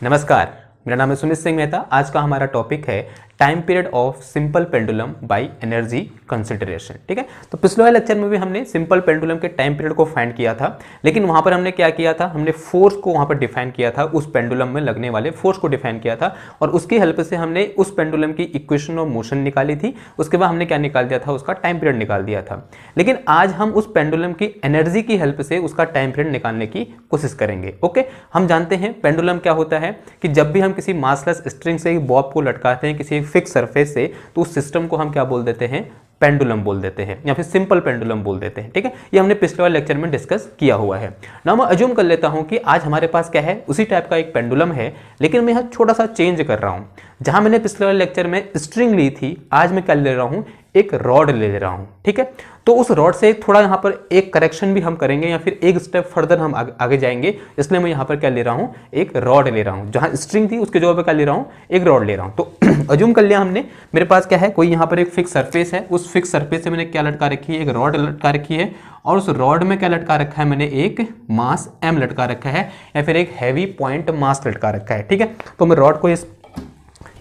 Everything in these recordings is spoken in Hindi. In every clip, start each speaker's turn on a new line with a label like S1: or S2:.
S1: नमस्कार, मेरा नाम है सुमित सिंह मेहता। आज का हमारा टॉपिक है time period of simple pendulum by energy consideration. ठीक है, तो पिछले वाले लेक्चर में भी हमने सिंपल पेंडुलम के टाइम पीरियड को फाइंड किया था, लेकिन वहां पर हमने क्या किया था, हमने फोर्स को वहां पर डिफाइन किया था, उस पेंडुलम में लगने वाले फोर्स को डिफाइन किया था और उसकी हेल्प से हमने उस पेंडुलम की इक्वेशन ऑफ मोशन निकाली थी। उसके बाद हमने क्या निकाल दिया था, उसका टाइम पीरियड निकाल दिया था। लेकिन आज हम उस पेंडुलम की एनर्जी की हेल्प से उसका टाइम पीरियड निकालने की कोशिश करेंगे। ओके, हम जानते हैं पेंडुलम क्या होता है कि जब भी हम किसी मासलेस स्ट्रिंग से बॉब को लटकाते हैं किसी फिक्स सरफेस से, तो उस सिस्टम को हम क्या बोल देते हैं, पेंडुलम बोल देते हैं या फिर सिंपल पेंडुलम बोल देते हैं। ठीक है, ये हमने पिछले वाले लेक्चर में डिस्कस किया हुआ है ना। मैं अज्यूम कर लेता हूं कि आज हमारे पास क्या है, उसी टाइप का एक पेंडुलम है, लेकिन मैं यहाँ छोटा सा चेंज कर रहा हूं। जहां मैंने पिछले वाले लेक्चर में स्ट्रिंग ली थी, आज मैं क्या ले रहा हूं, एक रॉड ले रहा हूं। ठीक है, तो उस रॉड से थोड़ा यहाँ पर एक करेक्शन भी हम करेंगे या फिर एक स्टेप फर्दर हम आगे जाएंगे, इसलिए मैं यहाँ पर क्या ले रहा हूँ, एक रॉड ले रहा हूँ। जहाँ स्ट्रिंग थी उसके जगह पे क्या ले रहा हूँ, एक रॉड ले रहा हूँ। तो अज्यूम कर लिया हमने, मेरे पास क्या है, कोई यहाँ पर एक फिक्स सरफेस है, उस फिक्स सरफेस से मैंने क्या लटका रखी है, एक रॉड लटका रखी है और उस रॉड में क्या लटका रखा है, मैंने एक मास m लटका रखा है या फिर एक हैवी पॉइंट मास लटका रखा है। ठीक है, तो मैं रॉड को इस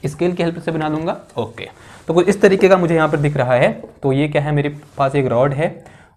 S1: स्केल की हेल्प से बना लूंगा। ओके, तो कुछ इस तरीके का मुझे यहाँ पर दिख रहा है। तो ये क्या है, मेरे पास एक रॉड है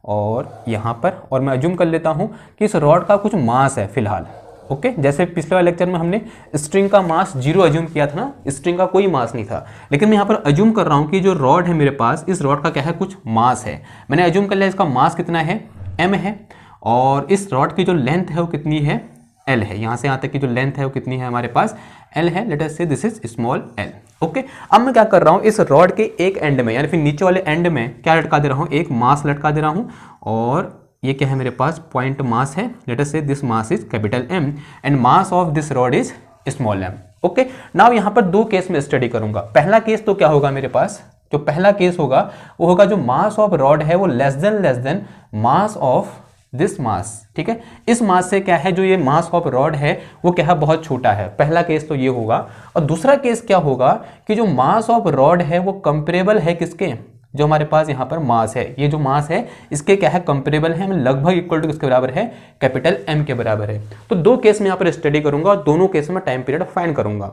S1: और यहाँ पर, और मैं अज्यूम कर लेता हूँ कि इस रॉड का कुछ मास है फिलहाल। ओके, जैसे पिछले वाले लेक्चर में हमने स्ट्रिंग का मास 0 अज्यूम किया था ना, स्ट्रिंग का कोई मास नहीं था, लेकिन मैं यहाँ पर अज्यूम कर रहा हूँ कि जो रॉड है मेरे पास, इस रॉड का क्या है, कुछ मास है। मैंने अज्यूम कर लिया इसका मास कितना है, m है, और इस रॉड की जो लेंथ है वो कितनी है, l है। यहाँ से यहाँ तक की जो लेंथ है वो कितनी है, हमारे पास l है। Late us say this is small l। Okay, अब मैं क्या कर रहा हूँ, इस रॉड के एक एंड में यानी फिर नीचे वाले एंड में क्या लटका दे रहा हूँ, एक मास लटका दे रहा हूँ, और ये क्या है, मेरे पास पॉइंट मास है। Late us say this mass is capital M and mass of this rod is small m। Okay, now यहाँ पर दो केस में स्टडी करूंगा। पहला केस तो क्या होगा, मेरे पास जो पहला केस होगा वो होगा जो मास ऑफ रॉड है वो less then mass of this mass. ठीक है, इस मास से क्या है, जो ये मास ऑफ रॉड है वो क्या है, बहुत छोटा है। पहला केस तो ये होगा। और दूसरा केस क्या होगा कि जो मास ऑफ रॉड है वो कंपेरेबल है किसके, जो हमारे पास यहाँ पर मास है, ये जो मास है इसके क्या है, कंपेरेबल है, लगभग इक्वल टू किसके बराबर है, कैपिटल M के बराबर है। तो दो केस में यहाँ पर स्टडी करूंगा और दोनों केस में टाइम पीरियड फाइंड करूंगा।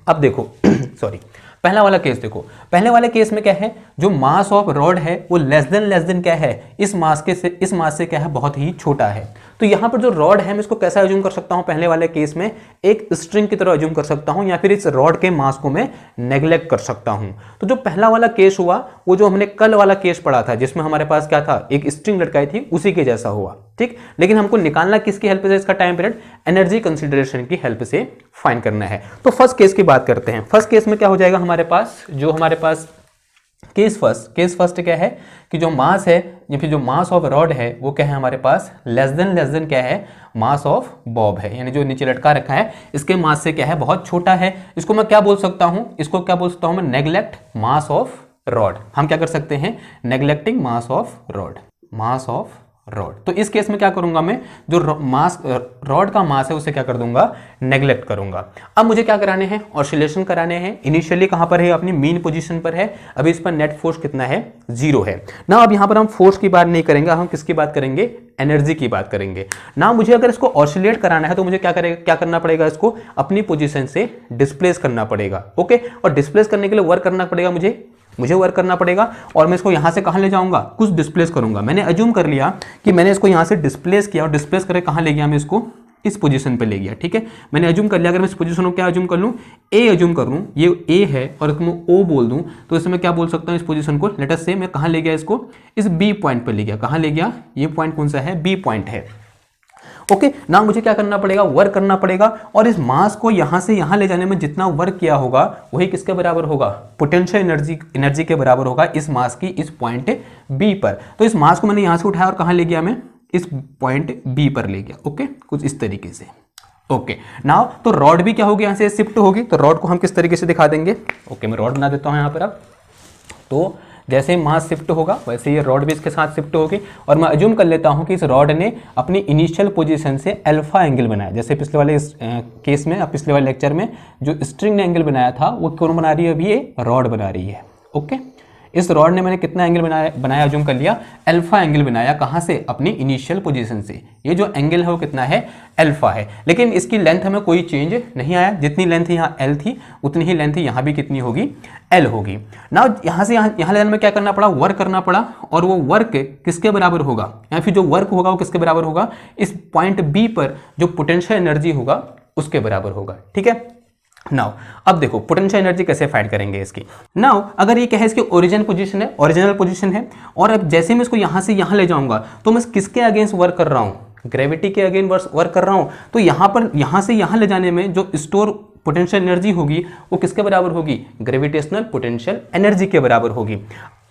S1: अब देखो सॉरी, पहला वाला केस देखो। पहले वाले केस में क्या है, जो मास ऑफ रॉड है वो लेस देन क्या है, इस मास से क्या है, बहुत ही छोटा है। तो यहाँ पर जो रॉड है मैं इसको कैसा अज्यूम कर सकता हूँ, पहले वाले केस में एक स्ट्रिंग की तरह अज्यूम कर सकता हूँ या फिर इस रॉड के मास को मैं नेग्लेक्ट कर सकता हूँ। तो जो पहला वाला केस हुआ वो जो हमने कल वाला केस पढ़ा था जिसमें हमारे पास क्या था, एक स्ट्रिंग लटकाई थी, उसी के जैसा हुआ। ठीक, लेकिन हमको निकालना किसकी हेल्प से, इसका टाइम पीरियड एनर्जी कंसिडरेशन की हेल्प से फाइंड करना है। तो फर्स्ट केस की बात करते हैं। फर्स्ट केस में क्या हो जाएगा हमारे पास, जो हमारे पास केस फर्स्ट क्या है कि जो मास है या फिर जो मास ऑफ रॉड है वो क्या है, हमारे पास लेस देन क्या है, मास ऑफ बॉब है, यानी जो नीचे लटका रखा है इसके मास से क्या है, बहुत छोटा है। इसको मैं क्या बोल सकता हूं, इसको क्या बोल सकता हूं मैं, नेग्लेक्ट मास ऑफ रॉड। हम क्या कर सकते हैं, neglecting mass of rod, mass of rod. तो इस केस में क्या करूंगा मैं, जो मास रॉड का मास है उसे क्या कर दूंगा, नेग्लेक्ट करूंगा। अब मुझे क्या कराने हैं, ऑसिलेशन कराने हैं। इनिशियली कहां पर है, अपनी मीन पोजीशन पर है। अभी इस पर नेट फोर्स कितना है, 0 है ना। अब यहां पर हम फोर्स की बात नहीं करेंगे, हम किसकी बात करेंगे, एनर्जी की बात करेंगे ना। मुझे अगर इसको ऑसिलेट कराना है तो मुझे क्या करना पड़ेगा, इसको अपनी पोजीशन से डिस्प्लेस करना पड़ेगा। ओके, और डिस्प्लेस करने के लिए वर्क करना पड़ेगा, मुझे वर्क करना पड़ेगा और मैं इसको यहां से कहां ले जाऊंगा, कुछ डिस्प्लेस करूंगा। मैंने अज्यूम कर लिया कि मैंने इसको यहां से डिस्प्लेस किया और डिस्प्लेस करके कहां ले गया, मैं इसको इस पोजीशन पे ले गया। ठीक है, मैंने अज्यूम कर लिया, अगर मैं इस पोजीशन को क्या अज्यूम कर लूं, ए अज्यूम कर लूं, ये ए है और इसको मैं ओ बोल दूं, तो इसमें क्या बोल सकता हूं, इस पोजीशन को लेट अस से मैं कहां ले गया, इसको इस बी पॉइंट पे ले गया। कहां ले गया, ये पॉइंट कौन सा है, बी पॉइंट है। ओके, ना मुझे क्या करना पड़ेगा, वर्क करना पड़ेगा और इस मास को यहां से यहां ले जाने में जितना वर्क किया होगा वही किसके बराबर होगा, पोटेंशियल एनर्जी के बराबर होगा, इस मास की इस पॉइंट बी पर। तो इस मास को मैंने यहां से उठाया और कहां ले गया, मैं इस पॉइंट बी पर ले गया। ओके, कुछ इस तरीके से। ओके, नाउ तो रॉड भी क्या होगी, यहां से शिफ्ट होगी। तो रॉड को हम किस तरीके से दिखा देंगे, ओके मैं रॉड बना देता हूं यहां पर। अब तो जैसे ही मास शिफ्ट होगा वैसे ये रॉड भी इसके साथ शिफ्ट होगी और मैं अज्यूम कर लेता हूं कि इस रॉड ने अपनी इनिशियल पोजीशन से अल्फा एंगल बनाया। जैसे पिछले वाले केस में, पिछले वाले लेक्चर में जो स्ट्रिंग ने एंगल बनाया था वो कौन बना रही है, अभी ये रॉड बना रही है। ओके, इस रॉड ने मैंने कितना एंगल बनाया जूम कर लिया, अल्फा एंगल बनाया। कहाँ से? अपनी इनिशियल पोजीशन से। ये जो एंगल है वो कितना है? अल्फा है। लेकिन इसकी लेंथ में कोई चेंज नहीं आया, जितनी लेंथ यहाँ एल थी उतनी ही लेंथ यहाँ भी कितनी होगी? एल होगी। ना यहाँ से यहाँ लेने में क्या करना पड़ा? वर्क करना पड़ा, और वो वर्क किसके बराबर होगा, या फिर जो वर्क होगा वो किसके बराबर होगा? इस पॉइंट बी पर जो पोटेंशियल एनर्जी होगा उसके बराबर होगा। ठीक है। नाउ अब देखो पोटेंशियल एनर्जी कैसे फाइंड करेंगे इसकी। नाउ अगर ये क्या है, इसकी ओरिजिन पोजीशन है, ओरिजिनल पोजीशन है, और अब जैसे मैं इसको यहाँ से यहाँ ले जाऊंगा तो मैं किसके अगेंस्ट वर्क कर रहा हूँ? ग्रेविटी के अगेंस्ट वर्क कर रहा हूँ। तो यहाँ पर यहाँ से यहाँ ले जाने में जो स्टोर पोटेंशियल एनर्जी होगी वो किसके बराबर होगी? ग्रेविटेशनल पोटेंशियल एनर्जी के बराबर होगी।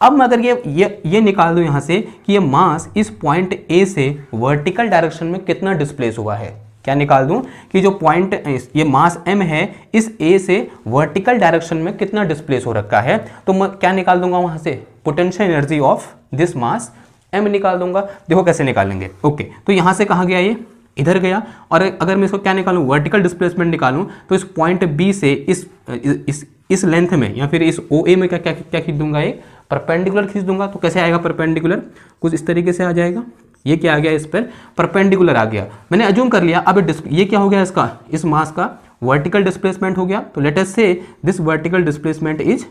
S1: अब मैं अगर ये निकाल दूं यहाँ से कि ये मास इस पॉइंट ए से वर्टिकल डायरेक्शन में कितना डिस्प्लेस हुआ है, क्या निकाल दूं कि जो पॉइंट ये मास m है इस a से वर्टिकल डायरेक्शन में कितना डिस्प्लेस हो रखा है, तो मैं क्या निकाल दूंगा वहां से? Potential energy of this mass m निकाल दूंगा। देखो कैसे निकालेंगे। ओके, तो यहां से कहां गया? ये इधर गया। और अगर मैं इसको क्या निकालूं? वर्टिकल डिस्प्लेसमेंट निकालूं, तो इस पॉइंट b से इस लेंथ में या फिर इस OA में क्या खींच दूंगा? एक परपेंडिकुलर खींच दूंगा। तो कैसे आएगा परपेंडिकुलर? कुछ इस तरीके से आ जाएगा। ये क्या आ गया? इस पर परपेंडिकुलर आ गया। मैंने अज्यूम कर लिया। अब ये क्या हो गया? इसका, इस मास का वर्टिकल डिस्प्लेसमेंट हो गया। तो late us say this vertical displacement is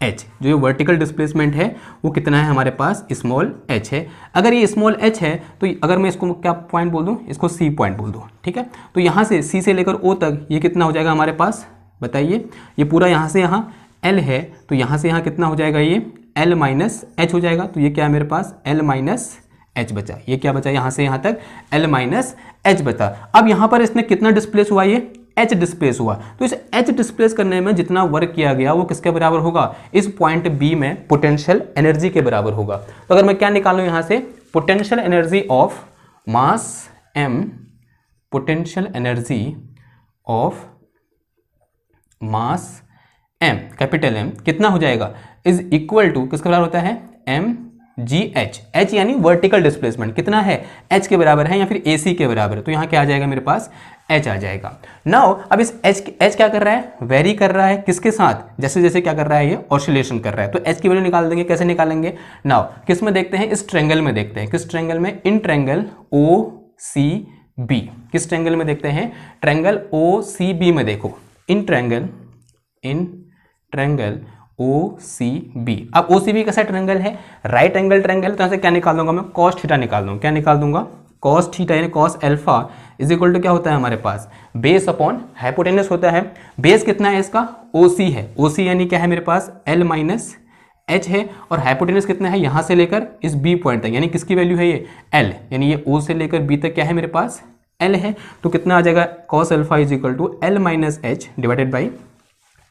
S1: h। जो ये वर्टिकल डिस्प्लेसमेंट है वो कितना है हमारे पास? स्मॉल h है। अगर ये स्मॉल h है तो अगर मैं इसको क्या पॉइंट बोल दूं? इसको c पॉइंट बोल दूं। ठीक है। तो यहाँ से c से लेकर o तक ये कितना हो जाएगा हमारे पास? बताइए। ये पूरा यहाँ से यहाँ l है, तो यहाँ से यहाँ कितना हो जाएगा? ये l माइनस h हो जाएगा। तो ये क्या है मेरे पास? l माइनस h बचा। ये क्या बचा? यहाँ से यहाँ तक l माइनस h बचा। अब यहाँ पर इसने कितना डिस्प्लेस हुआ? ये h डिस्प्लेस हुआ। तो इस h डिस्प्लेस करने में जितना वर्क किया गया वो किसके बराबर होगा? इस पॉइंट B में पोटेंशियल एनर्जी के बराबर होगा। तो अगर मैं क्या निकालूं यहाँ से? Potential energy of mass m, potential energy of mass m, capital M कितना हो जाएगा? इज इक्वल टू किसके बराबर होता है? m जी h यानी वर्टिकल डिस्प्लेसमेंट कितना है? h के बराबर है या फिर AC के बराबर है। तो यहाँ क्या आ जाएगा मेरे पास? h आ जाएगा। नाउ अब इस h क्या कर रहा है? वेरी कर रहा है किसके साथ? जैसे जैसे क्या कर रहा है? ये ऑसिलेशन कर रहा है। तो h की वैल्यू निकाल देंगे। कैसे निकालेंगे? नाउ किस में देखते हैं? इस ट्रायंगल में देखते हैं। किस ट्रायंगल में? In triangle OCB। किस ट्रायंगल में देखते हैं? ट्रायंगल OCB में देखो। In triangle OCB। अब OCB कैसा ट्रायंगल है? Right angle triangle. तो यहाँ से क्या निकाल दूंगा मैं? cos थीटा निकाल दूंगा। क्या निकाल दूंगा? cos थीटा यानी cos alpha is equal to क्या होता है हमारे पास? बेस अपॉन हाइपोटेनस होता है। बेस कितना है इसका? OC है। OC यानी क्या है मेरे पास? L माइनस h है। और हाइपोटेनस कितना है? यहाँ से लेकर इस B पॉइंट तक, यानी किसकी वैल्यू है? ये L, यानी ये O से लेकर B तक क्या है मेरे पास? L है। तो कितना आ जाएगा? cos alpha is equal to L minus h divided by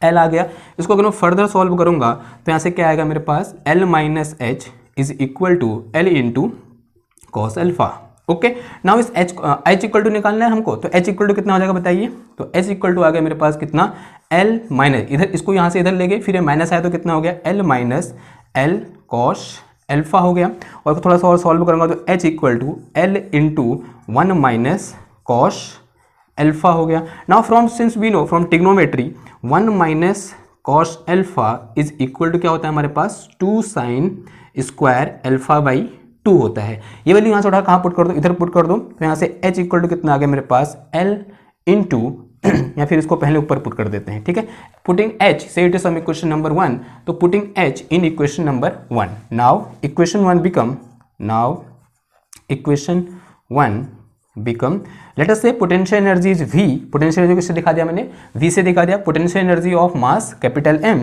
S1: L आ गया। इसको अगर मैं फर्दर सॉल्व करूंगा तो यहाँ से क्या आएगा मेरे पास? L minus h is equal to L into cos alpha. Okay, now इस h इक्वल टू निकालना है हमको। तो h इक्वल टू कितना हो जाएगा बताइए? तो h इक्वल टू आ गया मेरे पास कितना? L माइनस, इधर इसको यहाँ से इधर ले गए, फिर ये माइनस आया तो कितना हो गया? L minus L cos alpha हो गया। और थोड़ा सा और सॉल्व करूंगा तो h equal to L into 1 minus cos alpha हो गया। Now from since we know from trigonometry 1 minus cos alpha is equal to क्या होता है हमारे पास? 2 साइन स्क्वायर अल्फा बाई 2 होता है। ये वैल्यू यहाँ से उठा कहाँ पुट कर दो? इधर पुट कर दो। तो यहाँ से h इक्वल टू कितना आ गया मेरे पास? L इंटू या फिर इसको पहले ऊपर पुट कर देते हैं। ठीक है, putting h say it is some equation number 1। तो putting h in equation number 1। Now equation 1 become let us say potential energy is V। Potential energy किससे दिखा दिया मैंने? V से दिखा दिया। Potential energy of mass capital M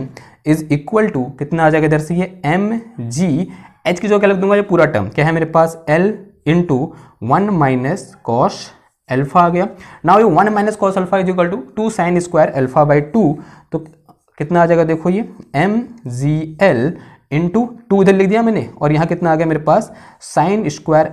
S1: is equal to कितना आ जाएगा इधर से? ये mg। h की जो क्या लिख दूंगा? ये पूरा टर्म क्या है मेरे पास? L into 1 minus cos alpha आ गया। नाउ ये 1 minus cos alpha is equal to 2 sine square alpha by 2। तो कितना आ जाएगा? देखो ये mgl इंटू 2 इधर लिख दिया मैंने, और यहाँ कितना आ गया मेरे पास? Sine square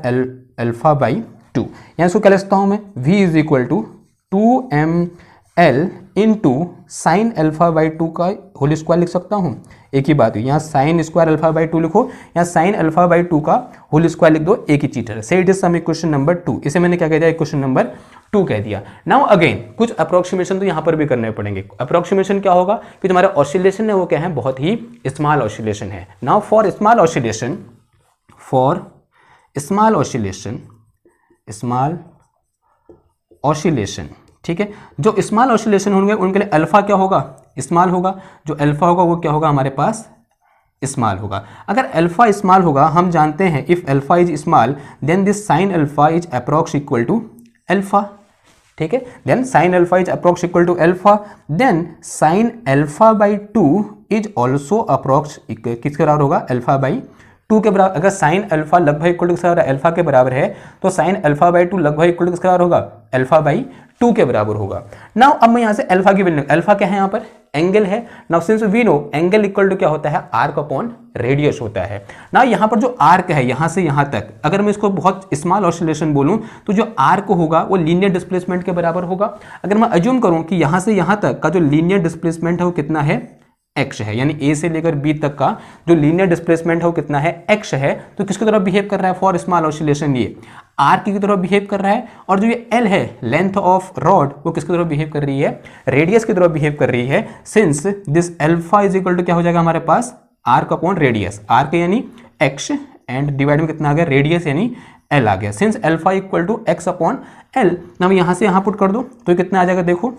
S1: alpha by 2। यहाँ इसको क्या लिखता हूँ मैं? v is equal to 2ml into sine alpha by 2 का होल स्क्वायर लिख सकता हूँ। एक ही बात है, यहाँ साइन स्क्वायर अल्फा बाई 2 लिखो, यहाँ साइन अल्फा बाई 2 का होल स्क्वायर लिख दो, एक ही चीज है। Say it is some equation number 2। इसे मैंने क्या कह दिया? इक्वेशन नंबर 2 कह दिया। नाउ अगेन कुछ अप्रोक्सीमेशन तो यहाँ पर भी करने पड़ेंगे। अप्रोक्सीमेशन क्या होगा कि तुम्हारा ऑसिलेशन है वो क्या है, बहुत ही स्मॉल ऑसिलेशन है। नाउ फॉर स्मॉल ऑसिलेशन, ठीक है, जो स्मॉल ऑसिलेशन होंगे उनके लिए अल्फा क्या होगा, स्मॉल होगा। जो अल्फा होगा वो क्या होगा हमारे पास, स्मॉल होगा। अगर अल्फा स्मॉल होगा, हम जानते हैं if alpha is small then this sine alpha is approx equal to alpha, ठीक है। Then sine alpha is approx equal to alpha, then sine alpha by 2 is also approx किसके बराबर होगा, अल्फा बाई 2 के बराबर। अगर साइन अल्फा लगभग इक्वल टू किसके बराबर, अल्फा के बराबर है, तो साइन अल्फा बाई 2 लगभग इक्वल टू किसके बराबर होगा, अल्फा बाई 2 के बराबर होगा। नाउ अब मैं यहां से अल्फा की वैल्यू, अल्फा क्या है यहाँ पर, एंगल है। Now since we know angle equal to क्या होता है, आर्क अपॉन रेडियस होता है। नाउ यहाँ पर जो आर्क है यहां से यहां तक, अगर मैं इसको बहुत स्मॉल ऑसिलेशन बोलूं तो जो आर्क होगा वो लीनियर डिस्प्लेसमेंट के बराबर होगा। अगर मैं अज्यूम करूं कि यहां से यहां तक का जो लीनियर डिस्प्लेसमेंट है वो कितना है, x है, यानी a से लेकर b तक का जो लीनियर डिस्प्लेसमेंट है वो कितना है, x है, तो किसकी तरफ बिहेव कर रहा है, फॉर स्मॉल ऑसिलेशन ये आर्क की तरफ बिहेव कर रहा है। और जो ये l है, लेंथ ऑफ रॉड, वो किसकी तरफ बिहेव कर रही है, रेडियस की तरफ बिहेव कर रही है। Since this alpha is equal to क्या हो जाएगा हमारे पास, आर्क अपॉन रेडियस, आर्क यानी x एंड डिवाइड में कितना आ गया, रेडियस यानी l आ गया। Since alpha equal to x upon l, ना यहां से यहां पुट कर दो तो कितना आ जाएगा, देखो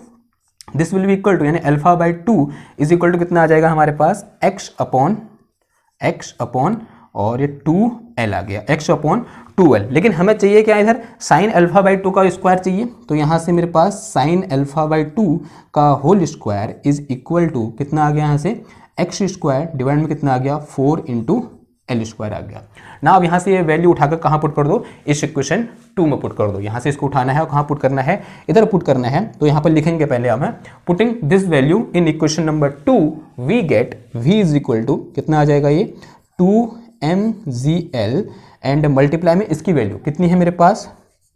S1: this will be equal to, यानी alpha by 2 is equal to कितना आ जाएगा हमारे पास, x अपॉन और ये 2l आ गया, x अपॉन 2l। लेकिन हमें चाहिए क्या इधर, साइन अल्फा बाई 2 का स्क्वायर चाहिए, तो यहाँ से मेरे पास साइन अल्फा बाई 2 का whole square is equal to कितना आ गया, यहाँ से x स्क्वायर डिवाइड में कितना आ गया, 4 इंटू एल स्क्वायर आ गया ना। अब यहाँ से ये वैल्यू उठाकर कहाँ पुट कर दो, इस इक्वेशन 2 में पुट कर दो। यहाँ से इसको उठाना है और कहाँ पुट करना है, इधर पुट करना है। तो यहाँ पर लिखेंगे पहले हम, putting this value in equation number 2 we get v is equal to कितना आ जाएगा, ये 2mgl एंड मल्टीप्लाई में इसकी वैल्यू कितनी है मेरे पास,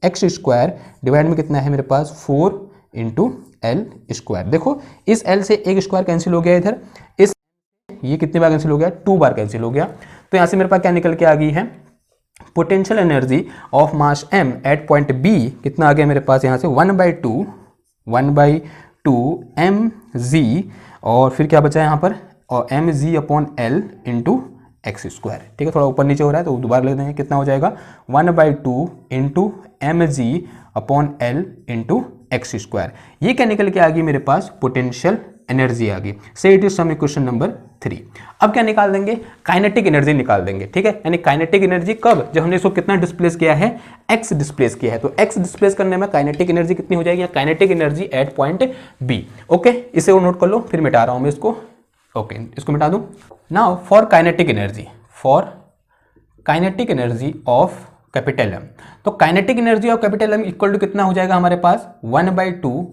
S1: x स्क्वायर डिवाइड में कितना है मेरे पास, 4 इंटू एल स्क्वायर। देखो इस l से एक स्क्वायर कैंसिल हो गया, इधर इस ये कितनी बार कैंसिल हो गया, 2 बार कैंसिल हो गया। तो यहाँ से मेरे पास क्या निकल के आ गई है, potential energy of mass m at point b कितना आ गया मेरे पास, यहाँ से 1/2 mg और फिर क्या बचा है यहाँ पर, और mg upon l into x square, ठीक है। थोड़ा ऊपर नीचे हो रहा है तो दोबारा लिख देंगे, कितना हो जाएगा 1/2 into mg upon l into x square. ये क्या निकल के आ गई मेरे पास, पोटेंशियल एनर्जी आ गई। Say it is some equation number 3। अब क्या निकाल देंगे, काइनेटिक एनर्जी निकाल देंगे, ठीक है। यानी काइनेटिक एनर्जी कब, जब हमने इसको कितना डिस्प्लेस किया है, x डिस्प्लेस किया है, तो x डिस्प्लेस करने में काइनेटिक एनर्जी कितनी हो जाएगी, kinetic energy at point B. Okay, इसे वो नोट कर लो, फिर मिटा रहा हूं मैं इसको। ओके, इसको मिटा दूं। Now for kinetic energy of capital M, तो kinetic energy of capital M equal to कितना हो जाएगा हमारे पास, 1/2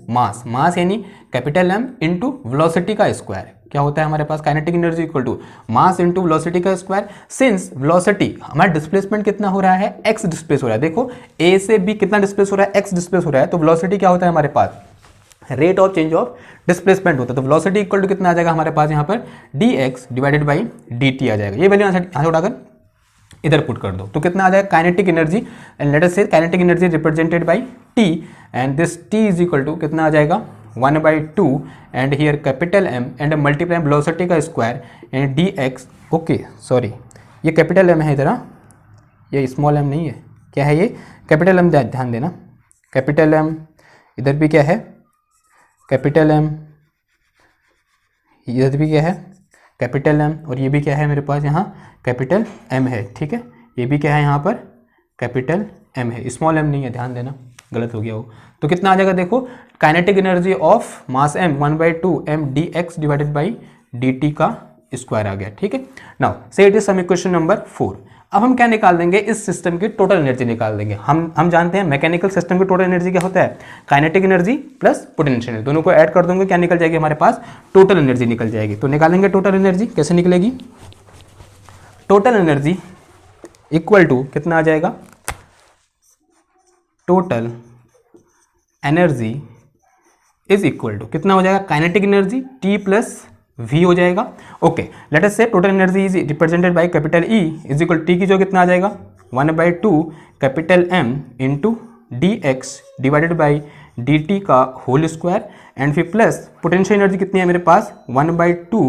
S1: मास यानी कैपिटल M इंटू वेलोसिटी का स्क्वायर। क्या होता है हमारे पास, kinetic energy equal to mass into velocity का स्क्वायर। सिंस वेलोसिटी हमारा डिस्प्लेसमेंट कितना हो रहा है, x डिस्प्लेस हो रहा है। देखो a से b कितना डिस्प्लेस हो रहा है, x डिस्प्लेस हो रहा है, तो वेलोसिटी क्या होता है हमारे पास, rate of change of displacement होता है। तो वेलोसिटी इक्वल टू कितना आ जाएगा हमारे पास यहाँ पर, dx डिवाइडेड बाई dt आ जाएगा। ये वैल्यू यहाँ से उठाकर इधर पुट कर दो तो कितना आ जाएगा, kinetic energy, and let us say kinetic energy represented by t and this t is equal to कितना आ जाएगा, 1/2 and here capital M and multiply velocity का square and dx। Okay sorry, ये कैपिटल M है इधर, ये स्मॉल m नहीं है, क्या है ये कैपिटल M, ध्यान देना, कैपिटल M। इधर भी क्या है, कैपिटल M, इधर भी क्या है, कैपिटल M, और ये भी क्या है मेरे पास यहाँ कैपिटल M है, ठीक है। ये भी क्या है यहाँ पर, कैपिटल M है, स्मॉल m नहीं है, ध्यान देना, गलत हो गया वो। तो कितना आ जाएगा, देखो kinetic energy of mass m 1/2 m dx divided by dt का स्क्वायर आ गया, ठीक है। Now say it is some equation number 4। अब हम क्या निकाल देंगे, इस सिस्टम की टोटल एनर्जी निकाल देंगे। हम जानते हैं मैकेनिकल सिस्टम की टोटल एनर्जी क्या होता है, काइनेटिक एनर्जी प्लस पोटेंशियल, दोनों को ऐड कर दूंगे, क्या निकल जाएगी हमारे पास, टोटल एनर्जी निकल जाएगी। तो निकालेंगे टोटल एनर्जी, कैसे निकलेगी, टोटल एनर्जी इक्वल टू कितना आ जाएगा, total energy is equal to कितना हो जाएगा, kinetic energy T plus V हो जाएगा। Okay, let us say total energy is represented by capital E is equal T की जो कितना आ जाएगा, 1/2 capital M into D X divided by D T का होल स्क्वायर एंड फिर प्लस पोटेंशियल एनर्जी कितनी है मेरे पास 1/2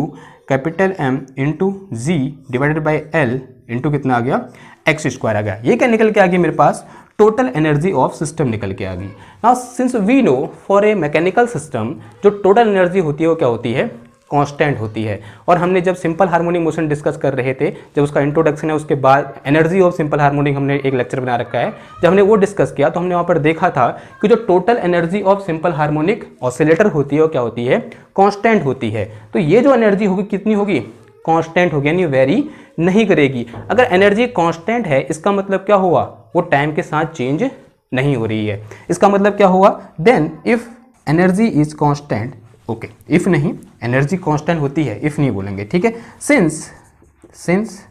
S1: capital M into G divided by L into कितना आ गया एक्स स्क्वायर आ गया। ये क्या निकल के आ गई मेरे पास टोटल एनर्जी ऑफ सिस्टम निकल के आ गई। Now since we know for a mechanical system जो टोटल एनर्जी होती है वो क्या होती है कांस्टेंट होती है। और हमने जब सिंपल हार्मोनिक मोशन डिस्कस कर रहे थे, जब उसका इंट्रोडक्शन है उसके बाद एनर्जी ऑफ सिंपल हार्मोनिक हमने एक लेक्चर बना रखा है, जब हमने वो डिस्कस किया तो हमने वहाँ पर देखा था कि जो total energy of simple harmonic oscillator होती है वो क्या होती है कांस्टेंट होती है। तो ये जो एनर्जी होगी कितनी होगी कांस्टेंट होगी, यानी वेरी नहीं करेगी। अगर एनर्जी कांस्टेंट है इसका मतलब क्या हुआ वो टाइम के साथ चेंज नहीं हो रही है। इसका मतलब क्या हुआ then if energy is constant, okay if नहीं एनर्जी कांस्टेंट होती है, इफ नहीं बोलेंगे, ठीक है। Since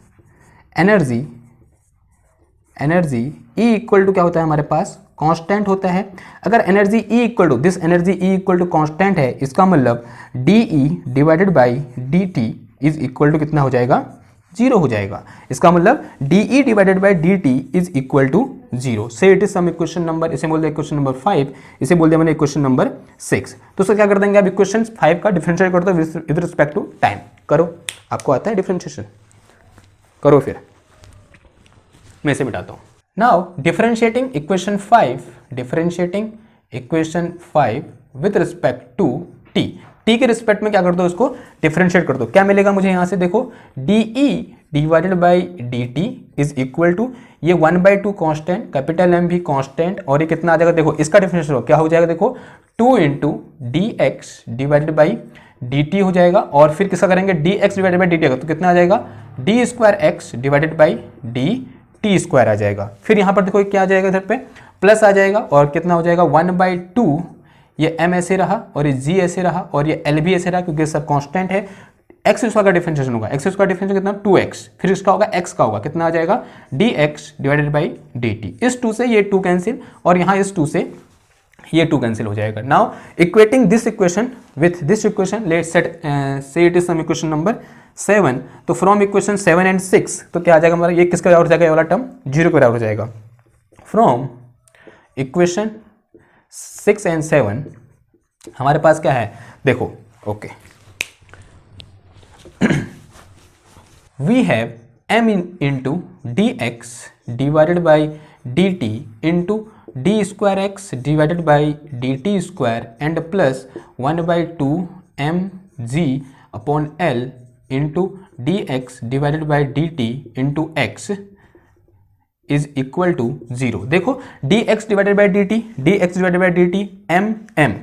S1: energy E equal to क्या होता है हमारे पास कांस्टेंट होता है। अगर energy E equal to this energy E equal to constant है इसका मतलब DE divided by DT is equal to कितना हो जाएगा जीरो हो जाएगा। इसका मतलब DE divided by DT is equal to zero. Say it is some equation number, इसे बोल दिया इक्वेशन नंबर 5, इसे बोल दिया मैंने इक्वेशन नंबर 6। तो उसको क्या कर देंगे आप इक्वेशन 5 का डिफरेंशिएट कर दो विद रिस्पेक्ट टू टाइम। करो, आपको आता है डिफरेंशिएशन, करो फिर मैं इसे मिटाता हूँ। Now differentiating equation 5 with respect to T के रिस्पेक्ट में क्या कर दो उसको डिफरेंशिएट कर दो। क्या मिलेगा मुझे यहाँ से देखो DE divided by DT is equal to ये 1/2 कांस्टेंट, कैपिटल M भी कांस्टेंट, और ये कितना आ जाएगा देखो इसका डिफरेंशिएट क्या हो जाएगा देखो 2 into DX divided by DT हो जाएगा। और फिर किसका करेंगे DX डिवाइडेड बाई DT तो कितना आ जाएगा D2x divided by DT square आ जाएगा। फिर यहाँ पर देखो क्या आ जाएगा इधर पे प्लस आ जाएगा और कितना हो जाएगा 1/2 ये M ऐसे रहा और ये G ऐसे रहा और ये L भी ऐसे रहा क्योंकि सब कांस्टेंट है। एक्स स्क्वायर का डिफरेंशिएशन होगा, एक्स स्क्वायर डिफरेंशिएशन कितना 2x, फिर इसका होगा x का होगा कितना आ जाएगा dx डिवाइडेड बाई dt। इस 2 से ये 2 कैंसिल और यहाँ इस 2 से ये 2 कैंसिल हो जाएगा। Now equating this equation with this equation let's set say it is some equation number 7। तो फ्रॉम इक्वेशन 7 एंड 6 तो क्या आ जाएगा हमारा ये किसके बराबर हो जाएगा, ये वाला टर्म 0 के बराबर हो जाएगा। फ्रॉम इक्वेशन 6 एंड 7 हमारे पास क्या है देखो, okay we have m into dx divided by dt into d square x divided by dt square and plus 1/2 mg upon l into dx divided by dt into x is equal to 0। देखो dx divided by dt m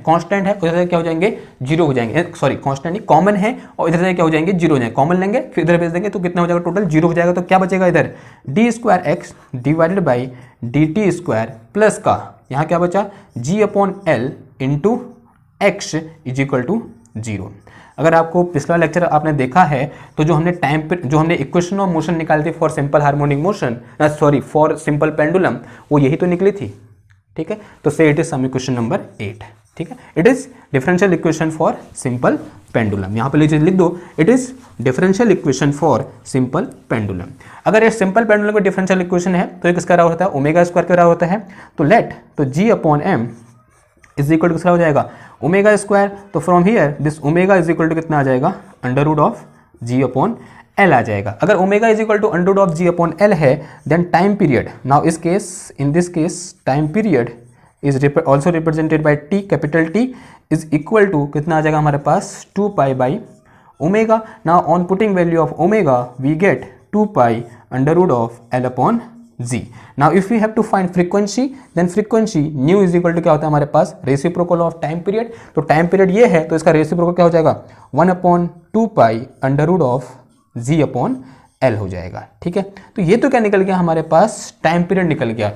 S1: constant है, उधर से क्या हो जाएंगे 0 हो जाएंगे, सॉरी कांस्टेंट नहीं कॉमन है और इधर से क्या हो जाएंगे 0 हो जाएंगे। कॉमन लेंगे फिर इधर भेज देंगे तो कितना हो जाएगा टोटल 0 हो जाएगा। तो क्या बचेगा इधर d2x divided by dt square plus का यहाँ क्या बचा g/l into x is equal to 0। अगर आपको पिछला लेक्चर आपने देखा है तो जो हमने टाइम पे जो हमने इक्वेशन ऑफ मोशन निकाली थी for simple harmonic motion, sorry for simple pendulum, वो यही तो निकली थी, ठीक है। तो say it is some equation number 8, ठीक है। It is differential equation for simple pendulum, यहाँ पे लिख दो it is differential equation for simple pendulum. अगर ये सिंपल पेंडुलम का डिफरेंशियल इक्वेशन है तो ये किसका बराबर होता है ओमेगा स्क्वायर के बराबर होता है। तो लेट तो g/m इज इक्वल टू किसका हो जाएगा ओमेगा स्क्वायर। तो from here this omega is equal to कितना आ जाएगा √of g/l आ जाएगा। अगर ओमेगा इज इक्वल टू √of g/l है देन टाइम पीरियड, नाउ इस case in this case time period is also represented by t, capital T is equal to कितना आ जाएगा हमारे पास 2π by omega. Now on putting value of omega we get 2π √of l/g। Now if we have to find frequency then frequency nu is equal to क्या होता है हमारे पास रेसिप्रोकल ऑफ टाइम पीरियड। तो टाइम पीरियड ये है तो इसका रेसिप्रोकल क्या हो जाएगा 1/2π √of g/l हो जाएगा, ठीक है। तो ये तो क्या निकल गया हमारे पास टाइम पीरियड निकल गया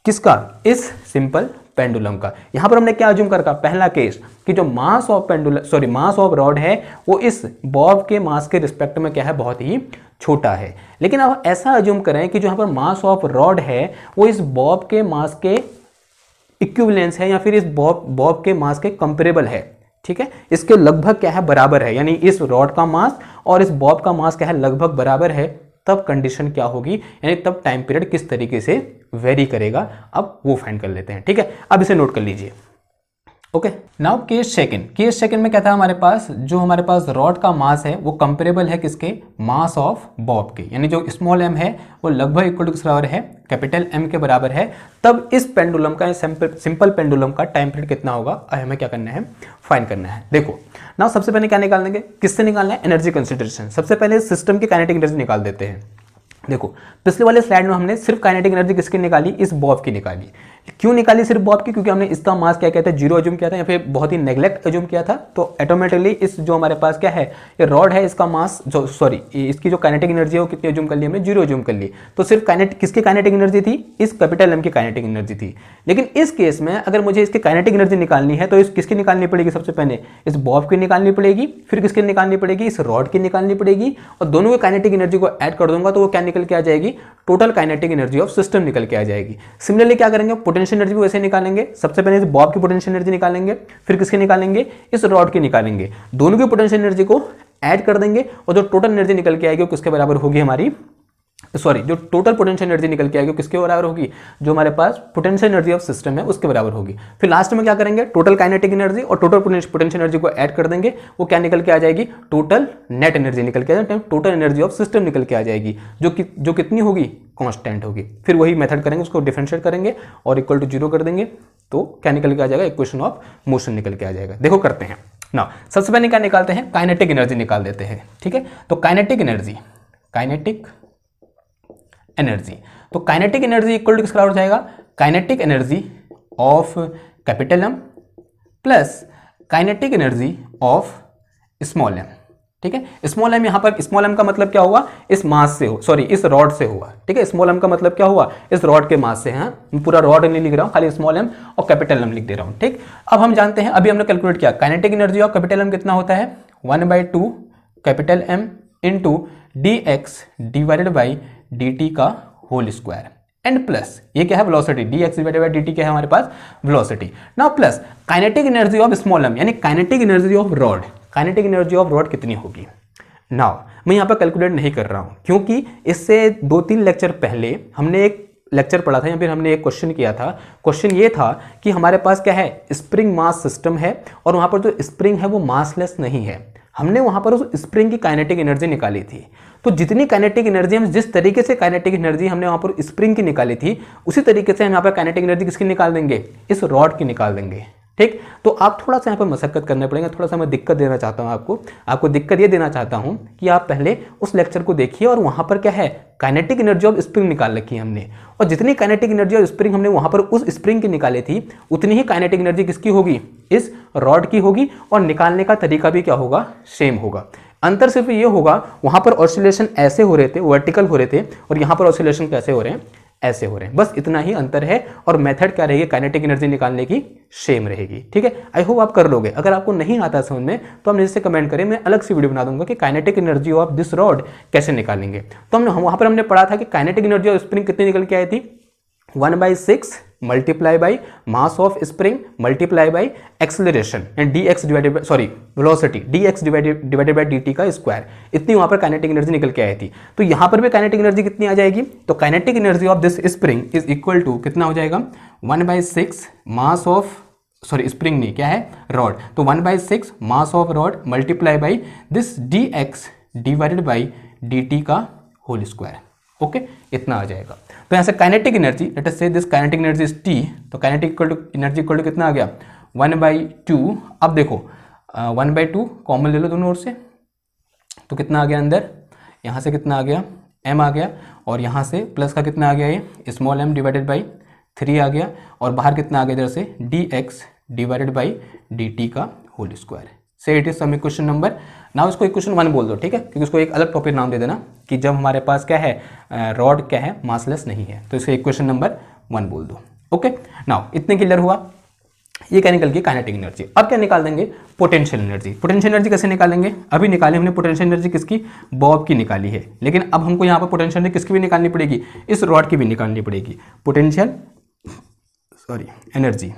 S1: किसका इस सिंपल पेंडुलम का। यहां पर हमने क्या अज्यूम कर रखा पहला केस कि जो mass of pendulum sorry mass of rod है वो इस बॉब के मास के रिस्पेक्ट में क्या है बहुत ही छोटा है। लेकिन अब ऐसा अज्यूम करें कि जो यहाँ पर मास ऑफ रॉड है वो इस बॉब के मास के इक्विवेलेंस है या फिर इस बॉब के मास के कंपेरेबल है, ठीक है। इसके लगभग क्या है बराबर है, यानी इस रॉड का मास और इस बॉब का मास क्या है लगभग बराबर है। तब कंडीशन क्या होगी, यानी तब टाइम पीरियड किस तरीके से वेरी करेगा, अब वो फाइंड कर लेते हैं। ठीक है, अब इसे नोट कर लीजिए। ओके, नाउ केस सेकंड में क्या था हमारे पास, जो हमारे पास रॉड का मास है वो कंपेरेबल है किसके, मास ऑफ बॉब के, यानी जो स्मॉल m है वो लगभग इक्वल टू किस बराबर है, कैपिटल M के बराबर है। तब इस पेंडुलम का, सिंपल पेंडुलम का टाइम पीरियड कितना होगा, हमें क्या करना है, फाइंड करना है। देखो नाउ सबसे पहले क्या निकाल देंगे, किससे निकालना है, एनर्जी कंसिडरेशन। सबसे पहले सिस्टम की काइनेटिक एनर्जी निकाल देते हैं। देखो पिछले वाले स्लाइड में हमने सिर्फ काइनेटिक एनर्जी किसकी निकाली, इस बॉब की निकाली। क्यों निकाली सिर्फ बॉब की, क्योंकि हमने इसका मास क्या कहते हैं, जीरो एज्यूम किया था या फिर बहुत ही नेग्लेक्ट एज्यूम किया था। तो ऑटोमेटिकली इस जो हमारे पास क्या है, ये रॉड है, इसका मास जो सॉरी इसकी जो काइनेटिक एनर्जी है वो कितनी एज्यूम कर ली, हमने जीरो एज्यूम कर ली। तो सिर्फ किसकी काइनेटिक एनर्जी थी, इस कैपिटल एम की काइनेटिक एनर्जी थी। लेकिन इस केस में अगर मुझे इसकी काइनेटिक एनर्जी निकालनी है तो इस किसकी निकालनी पड़ेगी, सबसे पहले इस बॉब की निकालनी पड़ेगी, फिर किसकी निकालनी पड़ेगी, इस रॉड की निकालनी पड़ेगी, और दोनों की काइनेटिक एनर्जी को ऐड कर दूंगा तो वो क्या निकल के आ जाएगी, total kinetic energy of system निकल के आ जाएगी। सिमिलरली क्या करेंगे, पोटेंशियल एनर्जी भी वैसे निकालेंगे। सबसे पहले इस बॉब की पोटेंशियल एनर्जी निकालेंगे, फिर किसकी निकालेंगे, इस रॉड की निकालेंगे, दोनों की पोटेंशियल एनर्जी को ऐड कर देंगे और जो टोटल एनर्जी निकल के आएगी वो किसके बराबर होगी, हमारी जो टोटल पोटेंशियल एनर्जी निकल के आएगी वो किसके बराबर होगी, जो हमारे पास पोटेंशियल एनर्जी ऑफ सिस्टम है उसके बराबर होगी। फिर लास्ट में क्या करेंगे, टोटल काइनेटिक एनर्जी और टोटल पोटेंशियल एनर्जी को ऐड कर देंगे, वो क्या निकल के आ जाएगी, टोटल नेट एनर्जी निकल के आ जाएगी, टोटल एनर्जी ऑफ सिस्टम निकल के आ जाएगी, जो कितनी होगी, कांस्टेंट होगी। फिर वही मेथड करेंगे, उसको डिफरेंशिएट करेंगे और इक्वल टू जीरो कर देंगे, तो क्या निकल के आ जाएगा, इक्वेशन ऑफ मोशन निकल के आ जाएगा। देखो करते हैं ना, सबसे पहले क्या निकालते हैं, काइनेटिक एनर्जी निकाल देते हैं। ठीक है, तो काइनेटिक एनर्जी इक्वल टू किसका हो जाएगा, kinetic energy of capital M plus kinetic energy of small M. ठीक है, स्मॉल एम, यहां पर स्मॉल एम का मतलब क्या हुआ, इस मास से हो, सॉरी इस रॉड से हुआ। ठीक है, स्मॉल एम का मतलब क्या हुआ, इस रॉड के मास से है, पूरा रॉड नहीं लिख रहा हूं, खाली स्मॉल एम और कैपिटल एम लिख दे रहा हूं। ठीक, अब हम जानते हैं, अभी हमने कैलकुलेट किया, kinetic energy of capital M कितना होता है, 1/2 capital M into D X divided by D T का होल स्क्वायर एंड प्लस ये क्या है, velocity, dx divided by dt क्या है हमारे पास, velocity. Now plus kinetic energy of small m, यानी kinetic energy of rod, kinetic energy of rod कितनी होगी। नाउ मैं यहाँ पर कैलकुलेट नहीं कर रहा हूँ, क्योंकि इससे 2-3 लेक्चर पहले हमने एक लेक्चर पढ़ा था या फिर हमने एक क्वेश्चन किया था। क्वेश्चन ये था कि हमारे पास क्या है, स्प्रिंग मास सिस्टम है और वहाँ पर जो स्प्रिंग है वो मासलेस नहीं है। हमने वहाँ पर उस स्प्रिंग की काइनेटिक एनर्जी निकाली थी। तो जितनी काइनेटिक एनर्जी, हम जिस तरीके से काइनेटिक एनर्जी हमने वहाँ पर स्प्रिंग की निकाली थी, उसी तरीके से हम यहाँ पर काइनेटिक एनर्जी किसकी निकाल देंगे, इस रॉड की निकाल देंगे। ठीक, तो आप थोड़ा सा यहाँ पर मशक्कत करने पड़ेगा, थोड़ा सा मैं दिक्कत देना चाहता हूँ आपको दिक्कत ये देना चाहता हूँ कि आप पहले उस लेक्चर को देखिए और वहाँ पर क्या है, काइनेटिक एनर्जी ऑफ स्प्रिंग निकाल रखी है हमने, और जितनी काइनेटिक एनर्जी ऑफ स्प्रिंग हमने वहाँ पर उस स्प्रिंग की निकाली थी, उतनी ही काइनेटिक एनर्जी किसकी होगी, इस रॉड की होगी, और निकालने का तरीका भी क्या होगा, सेम होगा। अंतर सिर्फ ये होगा, वहाँ पर ऑसिलेशन ऐसे हो रहे थे, वर्टिकल हो रहे थे, और यहाँ पर ऑसिलेशन कैसे हो रहे हैं, ऐसे हो रहे हैं, बस इतना ही अंतर है। और मेथड क्या रहेगी, काइनेटिक एनर्जी निकालने की सेम रहेगी। ठीक है, आई होप आप कर लोगे। अगर आपको नहीं आता समझ में तो आप नीचे कमेंट करें, मैं अलग से वीडियो बना दूंगा कि kinetic energy of this rod कैसे निकालेंगे। तो हमने वहां पर हमने पढ़ा था कि काइनेटिक एनर्जी ऑफ स्प्रिंग कितनी निकल के आई थी, 1/6 multiply by mass of spring multiply by acceleration and dx divided by sorry velocity dx divided by dt का स्क्वायर, इतनी वहां पर काइनेटिक एनर्जी निकल के आई थी। तो यहां पर भी काइनेटिक एनर्जी कितनी आ जाएगी, तो kinetic energy of this spring is equal to कितना हो जाएगा, 1/6 मास ऑफ सॉरी स्प्रिंग नहीं, क्या है, रॉड, तो 1/6 mass of rod multiply by this dx divided by dt का होल स्क्वायर। ओके, इतना आ जाएगा। तो यहाँ से kinetic energy, let us say this kinetic energy is T, तो kinetic equal to energy equal to कितना आ गया, 1/2। अब देखो 1/2 कॉमन ले लो दोनों ओर से, तो कितना आ गया अंदर, यहाँ से कितना आ गया, m आ गया, और यहाँ से प्लस का कितना आ गया, ये स्मॉल m डिवाइडेड बाई 3 आ गया, और बाहर कितना आ गया इधर से dx डिवाइडेड बाई dt का whole square. Say it is some equation number. Now इसको इक्वेशन 1 बोल दो, ठीक है, क्योंकि इसको एक अलग टॉपिक नाम दे देना कि जब हमारे पास क्या है, रॉड क्या है, मासलेस नहीं है, तो इसे इक्वेशन नंबर 1 बोल दो। ओके, नाउ इतने क्लियर हुआ, ये क्या निकल गई, काइनेटिक एनर्जी। अब क्या निकाल देंगे, पोटेंशियल एनर्जी। पोटेंशियल एनर्जी कैसे निकालेंगे, अभी निकाले हमने पोटेंशियल एनर्जी किसकी, बॉब की निकाली है, लेकिन अब हमको यहाँ पर पोटेंशियल एनर्जी किसकी भी निकालनी पड़ेगी, इस रॉड की भी निकालनी पड़ेगी, पोटेंशियल एनर्जी।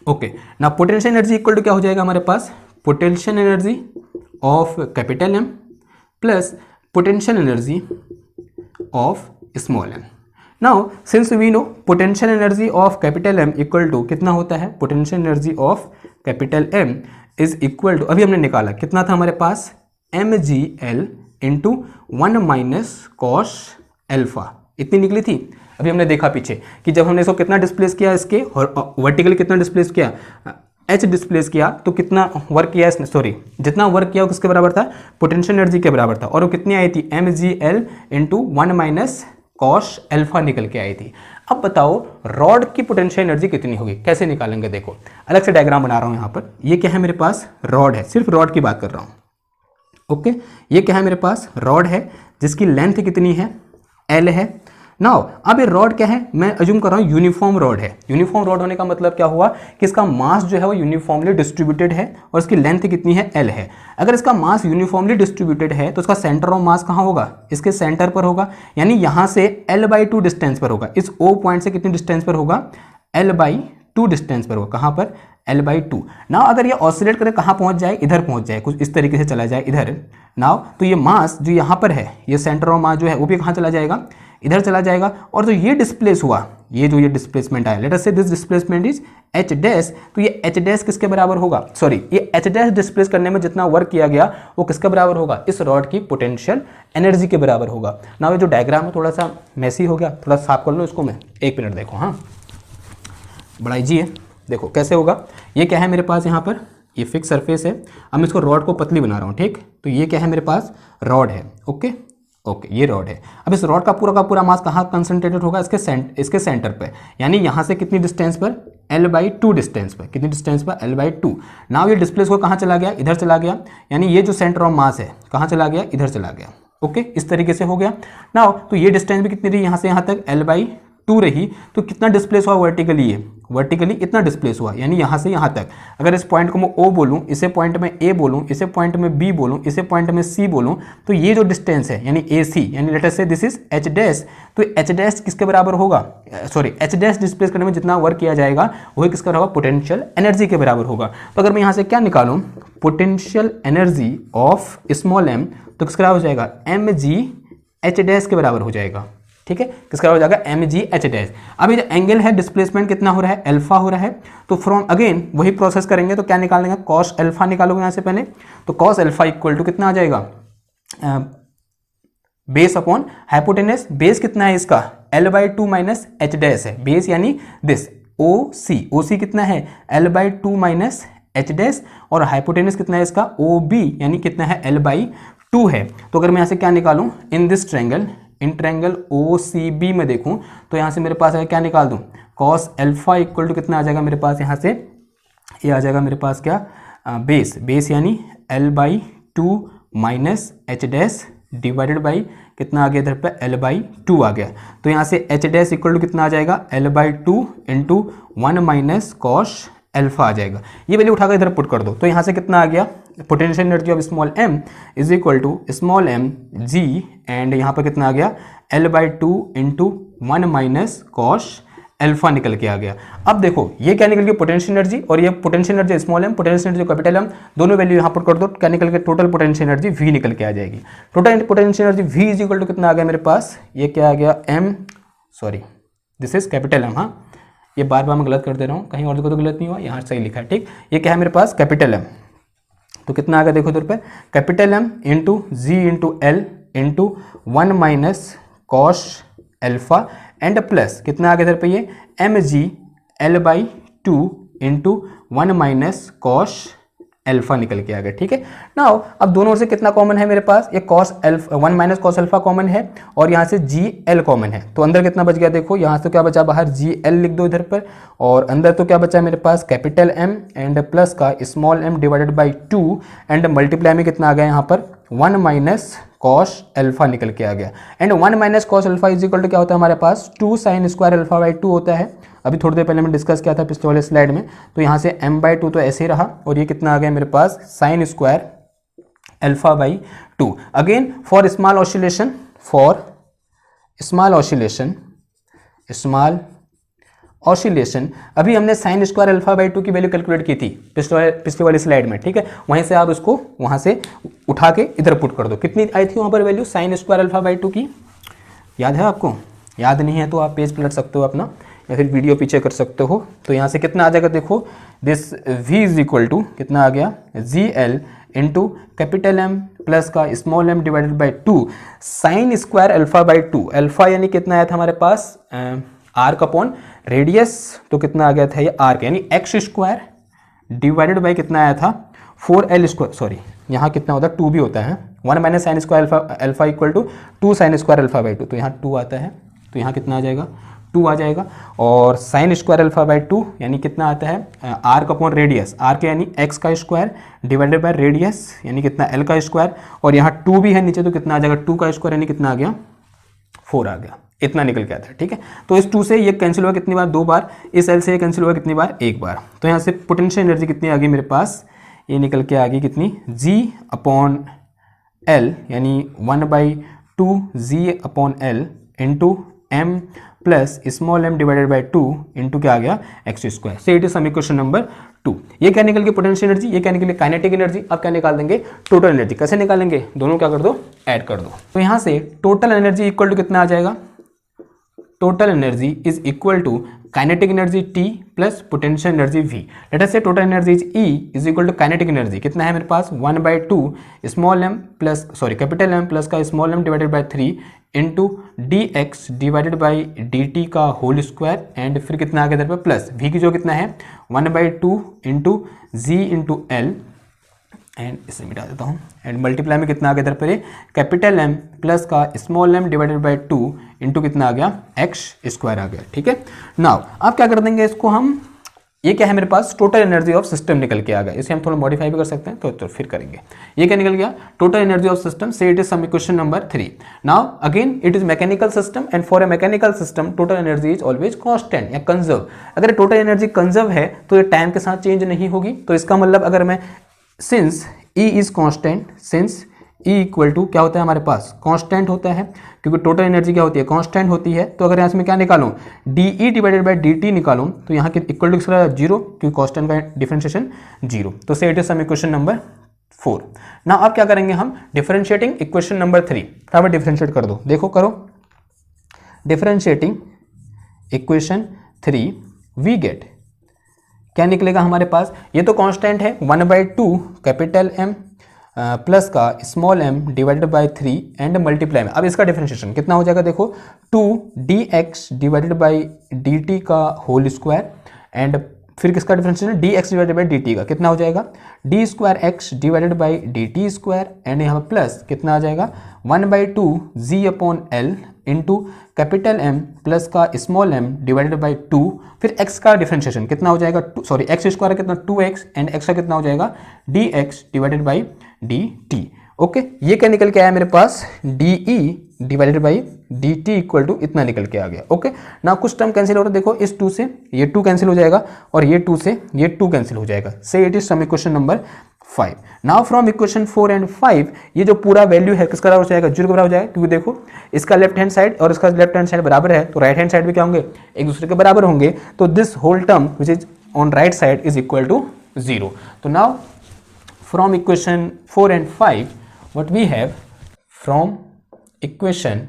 S1: ओके, ना पोटेंशियल एनर्जी इक्वल टू क्या हो जाएगा हमारे पास, potential energy of capital M plus potential energy of small M. Now since we know potential energy of capital M equal to कितना होता है, potential energy of capital M is equal to, अभी हमने निकाला कितना था हमारे पास, M G L into 1 minus cos alpha, इतनी निकली थी। अभी हमने देखा पीछे कि जब हमने इसको कितना डिस्प्लेस किया, इसके वर्टिकली कितना डिस्प्लेस किया, एच डिस्प्लेस किया, तो कितना वर्क किया इसने, सॉरी जितना वर्क किया वो किसके बराबर था, पोटेंशियल एनर्जी के बराबर था, और वो कितनी आई थी, M G L into 1 minus cos alpha निकल के आई थी। अब बताओ रॉड की पोटेंशियल एनर्जी कितनी होगी, कैसे निकालेंगे, देखो अलग से डायग्राम बना रहा हूं यहाँ पर। ये क्या है मेरे पास, रॉड है, सिर्फ रॉड की बात कर रहा हूँ, ओके। ये क्या है मेरे पास, रॉड है जिसकी लेंथ कितनी है, एल है। नाउ अब ये रॉड क्या है, मैं अज्यूम कर रहा हूँ यूनिफॉर्म रॉड है। यूनिफॉर्म रॉड होने का मतलब क्या हुआ कि इसका मास जो है वो यूनिफॉर्मली डिस्ट्रीब्यूटेड है और इसकी लेंथ कितनी है, एल है। अगर इसका मास यूनिफॉर्मली डिस्ट्रीब्यूटेड है तो इसका सेंटर ऑफ मास कहाँ होगा, इसके सेंटर पर होगा, यानी यहाँ से L/2 डिस्टेंस पर होगा। इस O पॉइंट से कितनी डिस्टेंस पर होगा, L/2 डिस्टेंस पर होगा, कहाँ पर, L/2। नाउ अगर ये ऑसिलेट करे कहाँ पहुँच जाए, इधर पहुँच जाए, कुछ इस तरीके से चला जाए इधर। नाउ तो ये मास जो यहाँ पर है, ये सेंटर ऑफ मास जो है वो भी कहाँ चला जाएगा, इधर चला जाएगा। और जो ये डिस्प्लेस हुआ, ये जो ये डिस्प्लेसमेंट आया, late us say this displacement is H dash, तो ये एच डैश किसके बराबर होगा, सॉरी ये एच डैश डिस्प्लेस करने में जितना वर्क किया गया वो किसके बराबर होगा, इस रॉड की पोटेंशियल एनर्जी के बराबर होगा। ना ये जो डायग्राम है थोड़ा सा मैसी हो गया, थोड़ा साफ कर लो इसको, मैं एक मिनट देखो, हाँ बड़ा ईजी है, देखो कैसे होगा। ये क्या है मेरे पास, यहाँ पर ये फिक्स सरफेस है, अब मैं इसको रॉड को पतली बना रहा हूँ, ठीक। तो ये क्या है मेरे पास, रॉड है, ओके ओके, ये रॉड है। अब इस रॉड का पूरा मास कहाँ कंसंट्रेटेड होगा, इसके सेंटर पे, यानी यहाँ से कितनी डिस्टेंस पर, L/2 डिस्टेंस पर, कितनी डिस्टेंस पर, L/2। नाउ ये डिस्प्लेस को कहाँ चला गया, इधर चला गया, यानी ये जो सेंटर ऑफ मास है कहाँ चला गया, इधर चला गया, ओके इस तरीके से हो गया। नाउ तो ये डिस्टेंस भी कितनी रही, यहाँ से यहाँ तक L/2 रही, तो कितना डिस्प्लेस हुआ वर्टिकली, ये वर्टिकली इतना डिस्प्लेस हुआ, यानी यहाँ से यहाँ तक। अगर इस पॉइंट को मैं O बोलूँ, इसे पॉइंट में A बोलूँ, इसे पॉइंट में B बोलूँ, इसे पॉइंट में C बोलूँ, तो ये जो डिस्टेंस है यानी AC, यानी late us say this is H dash, तो H डैश किसके बराबर होगा, सॉरी H डैश डिस्प्लेस करने में जितना वर्क किया जाएगा वही किसका होगा, पोटेंशियल एनर्जी के बराबर होगा। तो अगर मैं यहाँ से क्या निकालूँ, potential energy of small m, तो किसका हो जाएगा, mgh डैश के बराबर हो जाएगा, ठीक है, किसका हो जाएगा, mgh डैश। अब ये जो एंगल है डिस्प्लेसमेंट कितना हो रहा है, अल्फा हो रहा है, तो फ्रॉम अगेन वही प्रोसेस करेंगे, तो क्या निकालेंगे, कॉस अल्फा निकालोगे यहाँ से पहले, तो कॉस अल्फा इक्वल टू कितना आ जाएगा, बेस अपॉन हाइपोटेनस, बेस कितना है इसका, L/2 माइनस एच डैश है, बेस यानी दिस OC कितना है, L/2 माइनस एच डैश, और हाइपोटेनस कितना है इसका, OB यानी कितना है, L/2 है। तो अगर मैं यहाँ से क्या निकालूं, in this triangle, in triangle OCB में देखूं तो यहाँ से मेरे पास अगर क्या निकाल दूं, कॉस अल्फा इक्वल टू कितना आ जाएगा मेरे पास, यहाँ से ये आ जाएगा मेरे पास क्या, बेस यानी L/2 minus H dash divided by कितना आ गया इधर पे, L/2 आ गया। तो यहाँ से एच डैश इक्वल टू कितना आ जाएगा, L/2 into 1 minus cos alpha आ जाएगा। ये वैल्यू उठाकर इधर पुट कर दो, तो यहाँ से कितना आ गया, potential energy of small m is equal to small m g, and यहाँ पर कितना आ गया, L/2 into 1 minus cos alpha निकल के आ गया। अब देखो ये क्या निकल गया, पोटेंशियल एनर्जी, और ये potential energy small m, potential energy capital m, दोनों वैल्यू यहाँ पर कर दो, क्या निकल के, टोटल पोटेंशियल एनर्जी v निकल के आ जाएगी। Total potential energy v is equal to कितना आ गया मेरे पास, ये क्या आ गया, दिस इज कैपिटल m, हाँ ये बार बार मैं गलत कर दे रहा हूँ, कहीं और देखो तो गलत नहीं हुआ, यहाँ सही लिखा है, ठीक। ये क्या है मेरे पास, कैपिटल M, तो कितना आ गया देखो इधर पर, capital M into G into L into 1 minus cos alpha and plus कितना आ गया इधर पे, ये mg L/2 into 1 minus cos alpha निकल के आ गया, ठीक है। नाउ अब दोनों ओर से कितना कॉमन है मेरे पास, ये cos alpha 1 minus cos alpha common है, और यहाँ से GL कॉमन है, तो अंदर कितना बच गया देखो, यहाँ से क्या बचा बाहर, GL लिख दो इधर पर, और अंदर तो क्या बचा मेरे पास, कैपिटल M एंड प्लस का small m divided by 2 and multiply में कितना आ गया यहाँ पर, 1 माइनस कॉस अल्फा निकल के आ गया, and 1 minus cos alpha is equal to क्या होता है हमारे पास, 2 साइन स्क्वायर अल्फा बाई 2 होता है। अभी थोड़ी देर पहले मैं डिस्कस किया था पिछले वाले स्लाइड में, तो यहाँ से m/2 तो ऐसे ही रहा, और ये कितना आ गया मेरे पास, sine square alpha by 2। Again for small oscillation अभी हमने साइन स्क्वायर अल्फा बाई 2 की वैल्यू कैलकुलेट की थी पिछले वाली स्लाइड में, ठीक है। वहीं से आप इसको वहाँ से उठा के इधर पुट कर दो, कितनी आई थी वहाँ पर value sign square alpha by 2 की, याद है आपको? याद नहीं है तो आप पेज पलट सकते हो अपना, या फिर वीडियो पीछे कर सकते हो। तो यहाँ से कितना आ जाएगा देखो, this v is equal to कितना आ गया, G L into capital M plus का small m divided by 2 sine square alpha by 2। Alpha यानी कितना आया था हमारे पास, आर्क अपॉन रेडियस, तो कितना आ गया था ये आर्क, यानी एक्स स्क्वायर डिवाइडेड बाई कितना आया था 4l स्क्वायर, सॉरी यहाँ कितना होता है 2 भी होता है, 1 minus sine square alpha equal to 2 sine square alpha by 2, तो यहाँ 2 आता है, तो यहाँ कितना आ जाएगा 2 आ जाएगा। और साइन स्क्वायर अल्फा बाई 2 यानी कितना आता है आर्क अपॉन रेडियस, आर्क यानी एक्स का स्क्वायर डिवाइडेड बाय रेडियस यानी कितना एल का स्क्वायर, और यहाँ 2 भी है नीचे तो कितना आ जाएगा 2 का स्क्वायर यानी कितना आ गया 4 आ गया, इतना निकल के आता है। ठीक है, तो इस 2 से ये कैंसिल हुआ कितनी बार, 2 बार, इस एल से ये कैंसिल हुआ कितनी बार, 1 बार। तो यहाँ से पोटेंशियल एनर्जी कितनी आ गई मेरे पास, ये निकल के आ गई कितनी, जी अपॉन एल यानी 1/2 G upon L into M plus small m divided by 2 into क्या आ गया X square. Say it is some equation number 2। ये क्या निकल गई पोटेंशियल एनर्जी, ये क्या निकली काइनेटिक एनर्जी। अब क्या निकाल देंगे टोटल एनर्जी। कैसे निकालेंगे, दोनों क्या कर दो ऐड कर दो। तो यहाँ से टोटल एनर्जी इक्वल टू कितना आ जाएगा, total energy is equal to kinetic energy T plus potential energy V। Let us say total energy is E is equal to kinetic energy, कितना है मेरे पास 1/2 small m plus sorry capital M plus का small m divided by 3 into dx divided by dt का होल स्क्वायर, एंड फिर कितना आ गया इधर पे प्लस V की जो कितना है 1/2 into G into L, and इसे मिटा देता हूँ, एंड मल्टीप्लाई में कितना आ गया इधर पर कैपिटल M प्लस का small m divided by 2 into कितना आ गया एक्स स्क्वायर आ गया। ठीक है, नाउ आप क्या कर देंगे इसको हम, ये क्या है मेरे पास टोटल एनर्जी ऑफ सिस्टम निकल के आ गया, इसे हम थोड़ा मॉडिफाई भी कर सकते हैं, तो फिर करेंगे। ये क्या निकल गया total energy of system, say it is some equation number 3। Now again it is mechanical system and for a mechanical system total energy is always constant या कंजर्व। अगर टोटल एनर्जी कंजर्व है तो ये टाइम के साथ चेंज नहीं होगी। तो इसका मतलब अगर मैं since E is constant, since E equal to क्या होता है हमारे पास कांस्टेंट होता है, क्योंकि टोटल एनर्जी क्या होती है कांस्टेंट होती है। तो अगर यहाँ से मैं क्या निकालूं DE डिवाइडेड बाई dt निकालूं तो यहाँ के इक्वल टू किसका 0, क्योंकि कांस्टेंट का डिफरेंशिएशन 0। तो say it is some equation number 4। ना अब क्या करेंगे हम डिफरेंशिएटिंग इक्वेशन नंबर 3। फटाफट डिफरेंशिएट कर दो, देखो करो डिफरेंशिएटिंग इक्वेशन 3 वी गेट क्या निकलेगा हमारे पास, ये तो कांस्टेंट है 1/2 कैपिटल M प्लस का small m divided by 3 and multiply में। अब इसका डिफरेंशिएशन कितना हो जाएगा देखो 2dx डिवाइडेड बाई dt का होल स्क्वायर, एंड फिर किसका differentiation dx divided by dt का कितना हो जाएगा d square x divided by dt square, and यहाँ पर प्लस कितना आ जाएगा 1/2 g upon l into capital M plus का स्मॉल m डिवाइडेड बाई 2, फिर x का डिफरेंशिएशन कितना हो जाएगा सॉरी एक्स स्क्वायर कितना 2x एंड x का कितना हो जाएगा dx divided by dt। Okay, ये क्या निकल के आया मेरे पास dE divided by dt equal to इतना निकल के आ गया। ओके, ना कुछ टर्म कैंसिल हो रहा है, देखो इस 2 से ये 2 कैंसिल हो जाएगा और ये 2 से ये 2 कैंसिल हो जाएगा। Say it is some equation number 5। Now from equation 4 and 5 ये जो पूरा वैल्यू है किसका बराबर हो जाएगा 0 के बराबर हो जाएगा, क्योंकि देखो इसका लेफ्ट हैंड साइड और इसका लेफ्ट हैंड साइड बराबर है, तो राइट हैंड साइड भी क्या होंगे एक दूसरे के बराबर होंगे। तो this whole term which is on right side is equal to 0। तो now from equation 4 and 5 what we have from equation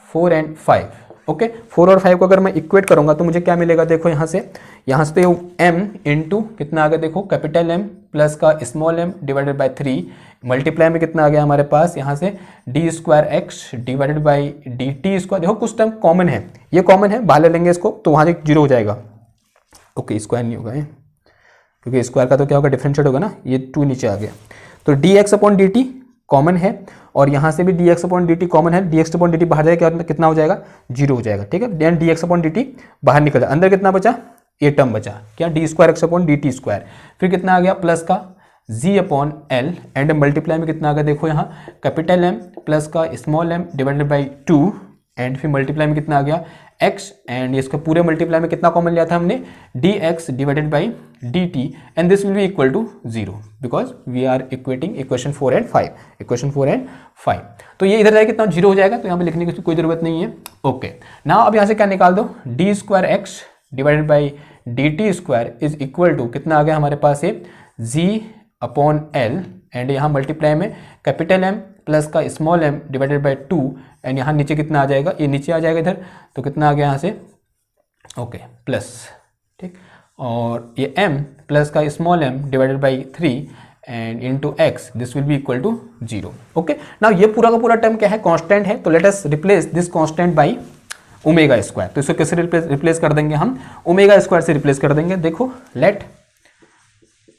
S1: 4 and 5 okay 4 और 5 को अगर मैं इक्वेट करूंगा तो मुझे क्या मिलेगा देखो यहाँ से तो m इंटू कितना आ गया देखो कैपिटल M प्लस का small m divided by 3 multiply में कितना आ गया हमारे पास यहाँ से d square X divided by dt square. देखो कुछ टर्म कॉमन है, ये कॉमन है बाहर ले लेंगे इसको तो वहाँ से 0 हो जाएगा। ओके स्क्वायर नहीं होगा क्योंकि स्क्वायर का तो क्या होगा डिफरेंशिएट होगा ना, ये 2 नीचे आ गया। तो dx अपॉन dt कॉमन है और यहाँ से भी dx अपॉन dt कॉमन है, dx अपॉन dt बाहर जाएगा कितना हो जाएगा 0 हो जाएगा। ठीक है, देन dx अपॉन dt बाहर निकल जाए, अंदर कितना बचा ये टर्म बचा क्या d square x upon dt square, फिर कितना आ गया प्लस का g upon l and multiply में कितना आ गया देखो यहाँ कैपिटल M प्लस का small m divided by 2 and फिर मल्टीप्लाई में कितना आ गया x एंड इसका पूरे मल्टीप्लाई में कितना कॉमन लिया था हमने dx divided by dt and this will be equal to 0 because we are equating equation 4 and 5 equation 4 and 5। तो ये इधर जाएगा कितना 0 हो जाएगा, तो यहाँ पे लिखने की कोई जरूरत नहीं है। ओके नाउ अब यहाँ से क्या निकाल दो d square X divided by dt square is equal to कितना आ गया हमारे पास ये g अपॉन l एंड यहाँ मल्टीप्लाई में कैपिटल M प्लस का small m divided by 2 and यहाँ नीचे कितना आ जाएगा, ये नीचे आ जाएगा इधर, तो कितना आ गया यहाँ से, ओके प्लस, ठीक, और ये m प्लस का small m divided by 3 and into x, this will be equal to 0। Okay, now ये पूरा का पूरा टर्म क्या है, कांस्टेंट है, तो let us replace this constant by omega square. तो इसको कैसे रिप्लेस कर देंगे हम, ओमेगा स्क्वायर से रिप्लेस कर देंगे। देखो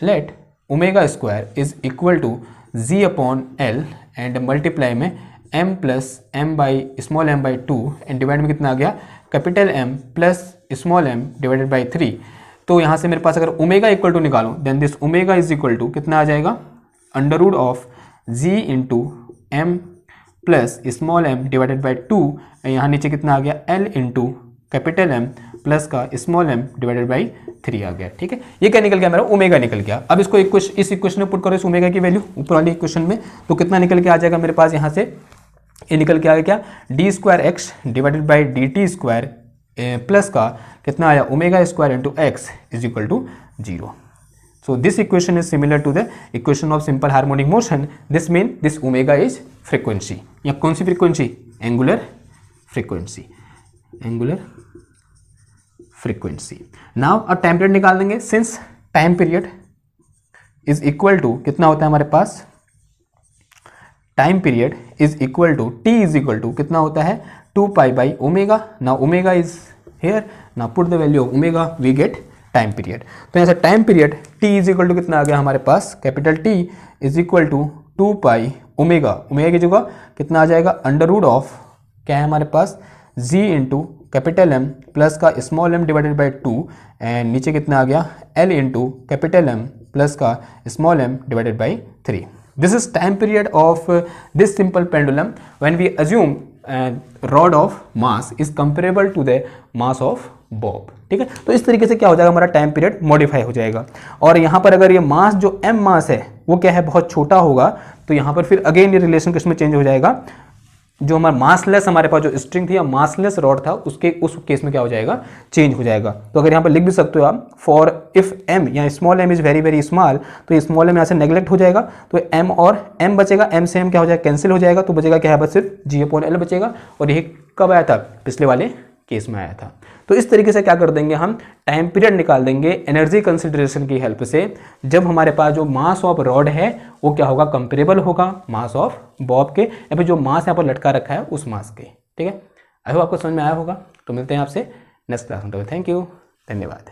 S1: let omega square is equal to G upon L and multiply में m plus m by small m by 2 and divide में कितना आ गया, capital M plus small m divided by 3। तो यहाँ से मेरे पास अगर ओमेगा इक्वल टू निकालूं, then this omega is equal to कितना आ जाएगा, under root of G into M plus small m divided by 2, यहाँ नीचे कितना आ गया, l into capital M plus का स्मॉल m डिवाइडेड बाई 3 आ गया। ठीक है, ये क्या निकल गया, मेरा ओमेगा निकल गया। अब इसको इस इक्वेशन में पुट करो, इस ओमेगा की वैल्यू ऊपर वाली इक्वेशन में, तो कितना निकल के आ जाएगा मेरे पास, यहाँ से ये निकल के आ गया क्या, D square X divided by D T square plus का कितना आया, omega square into X is equal to 0। So this equation is similar to the equation of simple harmonic motion. This means this omega is frequency. या कौन सी frequency? Angular frequency. Angular frequency. Now a time period निकाल देंगे. Since time period is equal to कितना होता है हमारे पास? Time period is equal to t is equal to कितना होता है? 2 pi by omega. Now omega is here. Now put the value of omega. We get time period. तो यहाँ से time period t is equal to कितना आ गया हमारे पास, capital T is equal to 2 pi omega, omega की जगह कितना आ जाएगा, अंडर रूट ऑफ क्या है हमारे पास, g into capital M plus का small m divided by 2 and नीचे कितना आ गया, L into capital M plus का small m divided by 3। This is time period of this simple pendulum when we assume rod of mass is comparable to the mass of bob. ठीक है, तो इस तरीके से क्या हो जाएगा, हमारा टाइम पीरियड मॉडिफाई हो जाएगा। और यहाँ पर अगर ये मास जो m मास है वो क्या है, बहुत छोटा होगा, तो यहाँ पर फिर अगेन ये रिलेशन किसमें चेंज हो जाएगा, जो हमारा मासलेस हमारे पास जो स्ट्रिंग थी या मासलेस रॉड था उसके उस केस में क्या हो जाएगा, चेंज हो जाएगा। तो अगर यहाँ पर लिख भी सकते हो आप, फॉर इफ m या small m is very very small, तो ये स्मॉल m यहाँ से नेग्लेक्ट हो जाएगा, तो m और m बचेगा, m से m क्या हो जाएगा, कैंसिल हो जाएगा, तो बचेगा क्या है, बस सिर्फ g अपॉन l बचेगा। और यही कब आया था, पिछले वाले केस में आया था। तो इस तरीके से क्या कर देंगे, हम टाइम पीरियड निकाल देंगे एनर्जी कंसिडरेशन की हेल्प से, जब हमारे पास जो मास ऑफ रॉड है वो क्या होगा, कंपेरेबल होगा मास ऑफ बॉब के, या फिर जो मास यहाँ पर लटका रखा है उस मास के। ठीक है, आई होप आपको समझ में आया होगा। तो मिलते हैं आपसे नेक्स्ट क्लास में। थैंक यू, धन्यवाद।